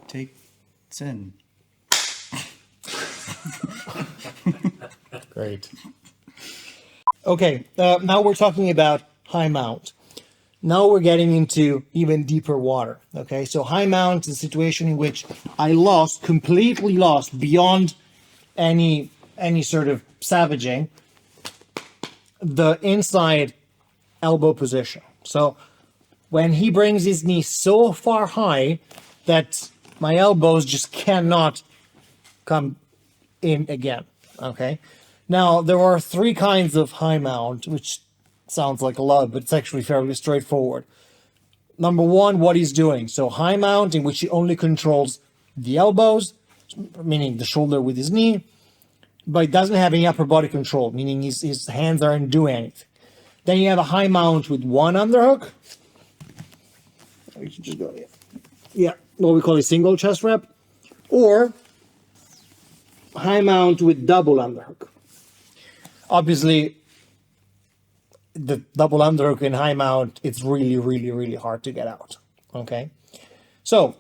take 10. Great. Okay, now we're talking about high mount. Now we're getting into even deeper water. Okay, so high mount is a situation in which I completely lost beyond any sort of savaging, the inside elbow position. So when he brings his knee so far high that my elbows just cannot come in again. Okay. Now there are three kinds of high mount, which sounds like a lot, but it's actually fairly straightforward. Number one, what he's doing. So high mount, in which he only controls the elbows, meaning the shoulder with his knee, but he doesn't have any upper body control, meaning his hands aren't doing anything. Then you have a high mount with one underhook. We should just go here. Yeah, what we call a single chest rep, or high mount with double underhook. Obviously, the double underhook in high mount, it's really, really, really hard to get out. Okay, so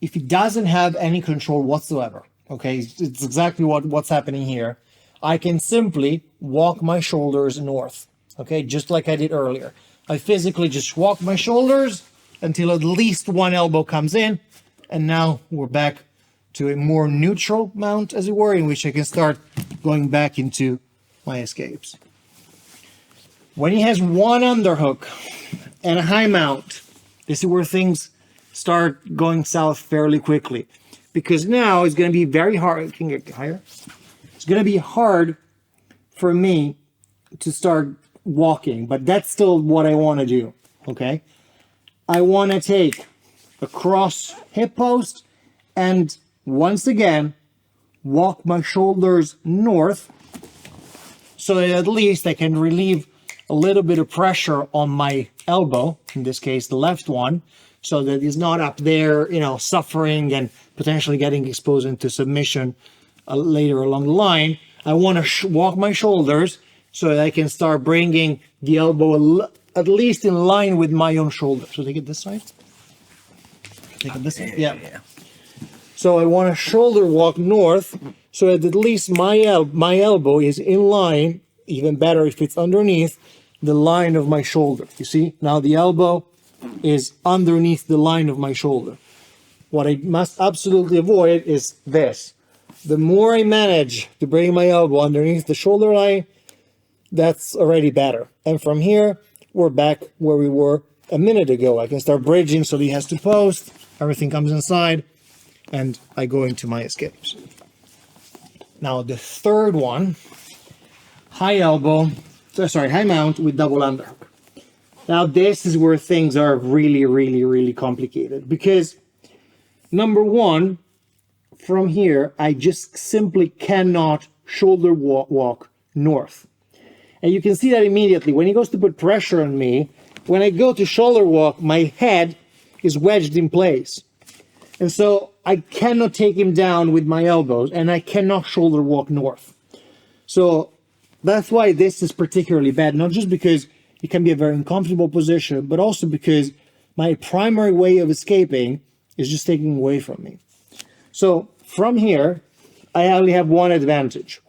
if he doesn't have any control whatsoever, okay, it's exactly what's happening here. I can simply walk my shoulders north, okay, just like I did earlier. I physically just walk my shoulders until at least one elbow comes in, and now we're back to a more neutral mount, as it were, in which I can start going back into my escapes. When he has one underhook and a high mount, this is where things start going south fairly quickly, because now it's going to be very hard. Can you get higher? It's going to be hard for me to start walking, but that's still what I want to do. Okay, I want to take a cross hip post and once again walk my shoulders north, so that at least I can relieve a little bit of pressure on my elbow, in this case the left one, so that it's not up there, suffering and potentially getting exposed into submission later along the line. I want to walk my shoulders so that I can start bringing the elbow at least in line with my own shoulder. So take it this side. Take it this side. Yeah. So I want to shoulder walk north so that at least my elbow is in line, even better if it's underneath the line of my shoulder. You see, now the elbow is underneath the line of my shoulder. What I must absolutely avoid is this. The more I manage to bring my elbow underneath the shoulder line, that's already better. And from here, we're back where we were a minute ago. I can start bridging so he has to post, everything comes inside, and I go into my escapes. Now the third one, high mount with double underhook. Now this is where things are really, really, really complicated, because number one, from here, I just simply cannot shoulder walk north. And you can see that immediately. When he goes to put pressure on me, when I go to shoulder walk, my head is wedged in place. And so I cannot take him down with my elbows, and I cannot shoulder walk north. So that's why this is particularly bad, not just because it can be a very uncomfortable position, but also because my primary way of escaping is just taking away from me. So from here, I only have one advantage,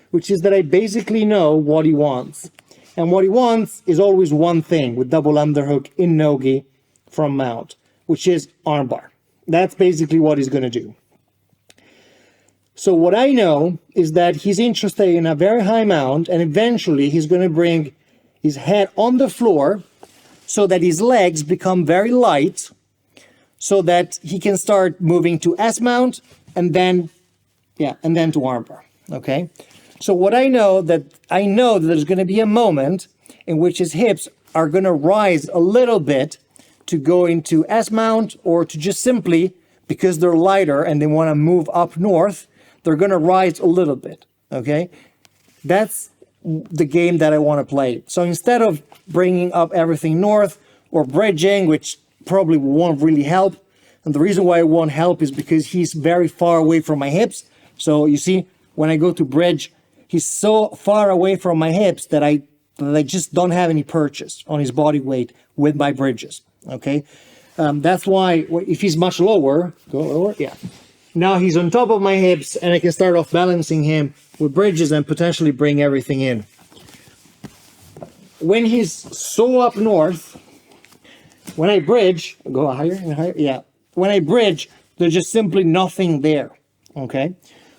which is that I basically know what he wants. And what he wants is always one thing with double underhook in nogi from mount, which is armbar. That's basically what he's going to do. So what I know is that he's interested in a very high mount, and eventually he's going to bring his head on the floor so that his legs become very light, so that he can start moving to S mount and then to armbar. Okay. So what I know that there's going to be a moment in which his hips are going to rise a little bit to go into S mount, or to just simply, because they're lighter and they want to move up north, they're going to rise a little bit. Okay. That's the game that I want to play. So instead of bringing up everything north or bridging, which probably won't really help, and the reason why it won't help is because he's very far away from my hips. So you see, when I go to bridge, he's so far away from my hips that I just don't have any purchase on his body weight with my bridges. Okay, That's why if he's much lower, go lower, yeah. Now he's on top of my hips and I can start off balancing him with bridges and potentially bring everything in. When he's so up north, when I bridge, go higher and higher, yeah. When I bridge, there's just simply nothing there, okay?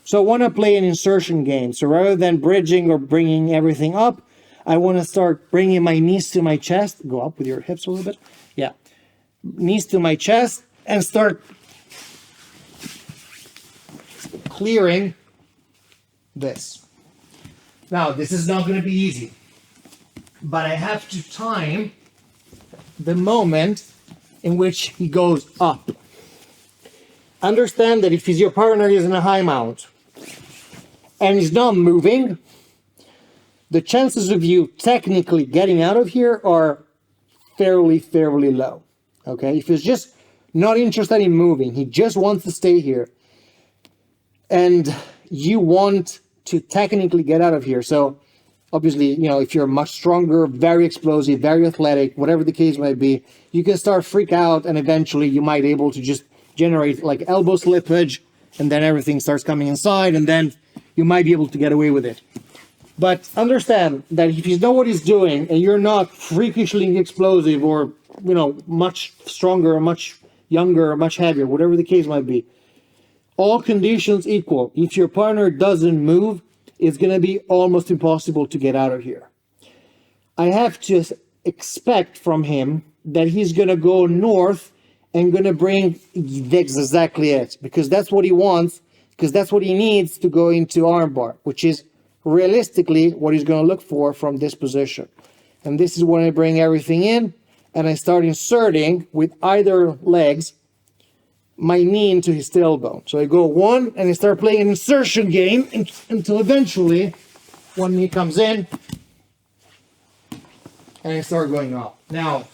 So I want to play an insertion game. So rather than bridging or bringing everything up, I want to start bringing my knees to my chest. Go up with your hips a little bit, yeah. Knees to my chest and start clearing this. Now, this is not going to be easy, but I have to time the moment in which he goes up. Understand that if your partner is in a high mount and he's not moving, the chances of you technically getting out of here are fairly low. Okay, if he's just not interested in moving, he just wants to stay here, and you want to technically get out of here. So obviously, you know, if you're much stronger, very explosive, very athletic, whatever the case might be, you can start freak out, and eventually you might be able to just generate like elbow slippage, and then everything starts coming inside, and then you might be able to get away with it. But understand that if you know what he's doing and you're not freakishly explosive or, you know, much stronger or much younger or much heavier, whatever the case might be, all conditions equal, if your partner doesn't move, it's going to be almost impossible to get out of here. I have to expect from him that he's going to go north and going to bring exactly it, because that's what he wants, because that's what he needs to go into armbar, which is realistically what he's going to look for from this position. And this is when I bring everything in and I start inserting with either legs my knee into his tailbone. So I go one and I start playing an insertion game until eventually one knee comes in and I start going up. Now,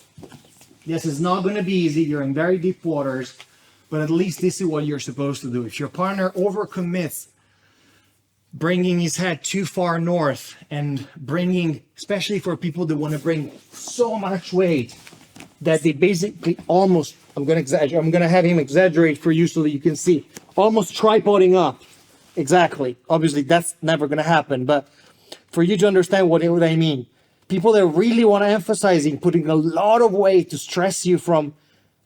this is not going to be easy. You're in very deep waters, but at least this is what you're supposed to do. If your partner overcommits, bringing his head too far north and bringing, especially for people that want to bring so much weight that they basically almost, I'm going to have him exaggerate for you so that you can see, almost tripoding up. Exactly. Obviously, that's never going to happen, but for you to understand what I mean, people that really want to emphasize putting a lot of weight to stress you from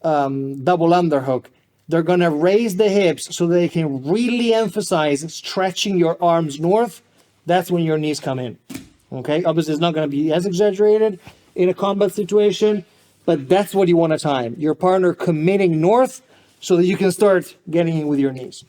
double underhook, they're going to raise the hips so they can really emphasize stretching your arms north. That's when your knees come in. Okay? Obviously, it's not going to be as exaggerated in a combat situation, but that's what you want to time. Your partner committing north so that you can start getting in with your knees.